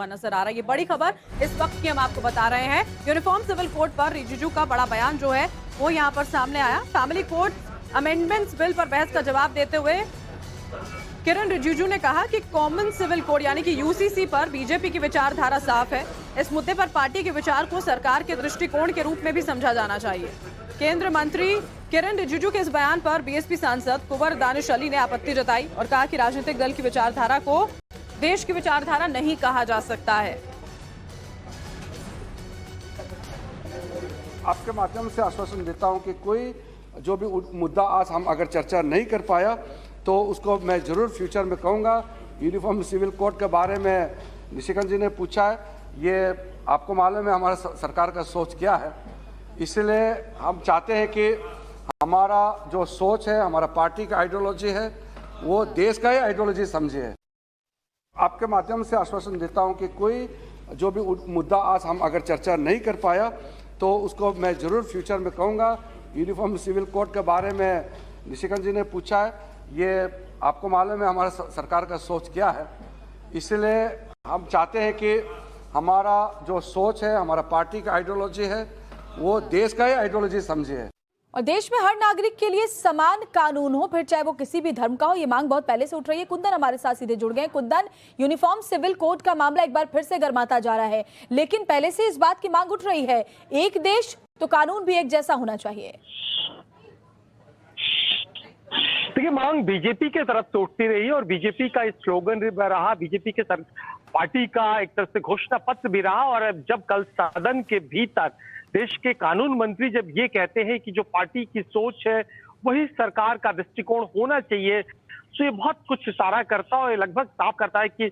नजर आ रहा है। ये बड़ी खबर इस वक्त की हम आपको बता रहे हैं। यूनिफॉर्म सिविल कोड पर रिजिजू का बड़ा बयान जो है वो यहां पर सामने आया। फैमिली कोड अमेंडमेंट्स बिल पर बहस का जवाब देते हुए किरण रिजिजू ने कहा कि कॉमन सिविल कोड यानी कि यूसीसी पर बीजेपी की विचारधारा साफ है। इस मुद्दे पर पार्टी के विचार को सरकार के दृष्टिकोण के रूप में भी समझा जाना चाहिए। केंद्र मंत्री किरण रिजिजू के इस बयान पर बीएसपी सांसद कुंवर दानिश अली ने आपत्ति जताई और कहा कि राजनीतिक दल की विचारधारा को देश की विचारधारा नहीं कहा जा सकता है। आपके माध्यम से आश्वासन देता हूं कि कोई जो भी मुद्दा आज हम अगर चर्चा नहीं कर पाया तो उसको मैं जरूर फ्यूचर में कहूंगा। यूनिफॉर्म सिविल कोड के बारे में निशिकांत जी ने पूछा है, ये आपको मालूम है हमारा सरकार का सोच क्या है। इसलिए हम चाहते हैं कि हमारा जो सोच है, हमारा पार्टी का आइडियोलॉजी है, वो देश का ही आइडियोलॉजी समझे। आपके माध्यम से आश्वासन देता हूं कि कोई जो भी मुद्दा आज हम अगर चर्चा नहीं कर पाया तो उसको मैं जरूर फ्यूचर में कहूंगा। यूनिफॉर्म सिविल कोड के बारे में निशिकांत जी ने पूछा है, ये आपको मालूम है हमारा सरकार का सोच क्या है। इसलिए हम चाहते हैं कि हमारा जो सोच है, हमारा पार्टी का आइडियोलॉजी है, वो देश का ही आइडियोलॉजी समझे। और देश में हर नागरिक के लिए समान कानून हो, फिर चाहे वो किसी भी धर्म का हो। ये मांग बहुत पहले से उठ रही है। कुंदन हमारे साथ सीधे जुड़ गए। कुंदन, यूनिफॉर्म सिविल कोड का मामला एक बार फिर से गर्माता जा रहा है, लेकिन पहले से इस बात की मांग उठ रही है, एक देश तो कानून भी एक जैसा होना चाहिए। देखिए, मांग बीजेपी के तरफ से उठती रही और बीजेपी का इस स्लोगन रहा, बीजेपी के पार्टी का एक तरह से घोषणा पत्र भी रहा। और जब कल सदन के भीतर देश के कानून मंत्री जब ये कहते हैं कि जो पार्टी की सोच है वही सरकार का दृष्टिकोण होना चाहिए, तो ये बहुत कुछ इशारा करता है और लगभग साफ करता है कि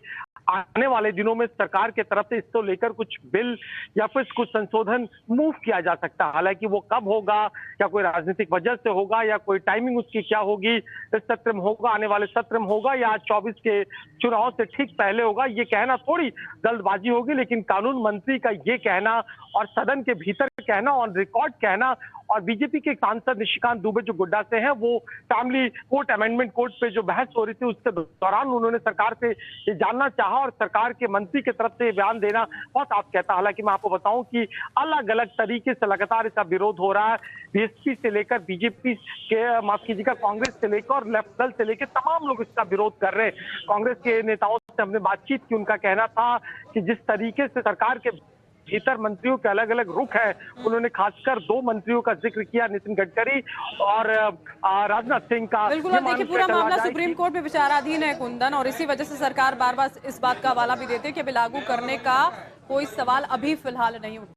आने वाले दिनों में सरकार के तरफ से इसको लेकर कुछ बिल या फिर कुछ संशोधन मूव किया जा सकता है। हालांकि वो कब होगा, या कोई राजनीतिक वजह से होगा, या कोई टाइमिंग उसकी क्या होगी, इस सत्र में होगा, आने वाले सत्र में होगा, या 24 के चुनाव से ठीक पहले होगा, ये कहना थोड़ी जल्दबाजी होगी। लेकिन कानून मंत्री का ये कहना और सदन के भीतर कहना, ऑन रिकॉर्ड कहना, और बीजेपी के सांसद निशिकांत दुबे जो गोड्डा से हैं, वो फैमिली कोर्ट अमेंडमेंट कोर्ट पे जो बहस हो रही थी उसके दौरान उन्होंने सरकार से ये जानना चाहा और सरकार के मंत्री की तरफ से बयान देना बहुत आप कहता। हालांकि मैं आपको बताऊं कि अलग अलग तरीके से लगातार इसका विरोध हो रहा है। बीएसपी से लेकर बीजेपी के, माफ कीजिएगा, कांग्रेस से लेकर और लेफ्ट दल से लेकर तमाम लोग इसका विरोध कर रहे हैं। कांग्रेस के नेताओं से हमने बातचीत की, उनका कहना था कि जिस तरीके से सरकार के भीतर मंत्रियों के अलग अलग रुख है, उन्होंने खासकर 2 मंत्रियों का जिक्र किया, नितिन गडकरी और राजनाथ सिंह का। बिल्कुल, अब देखिए पूरा मामला सुप्रीम कोर्ट में विचाराधीन है कुंदन, और इसी वजह से सरकार बार बार इस बात का हवाला भी देती है कि अभी लागू करने का कोई सवाल अभी फिलहाल नहीं उठा।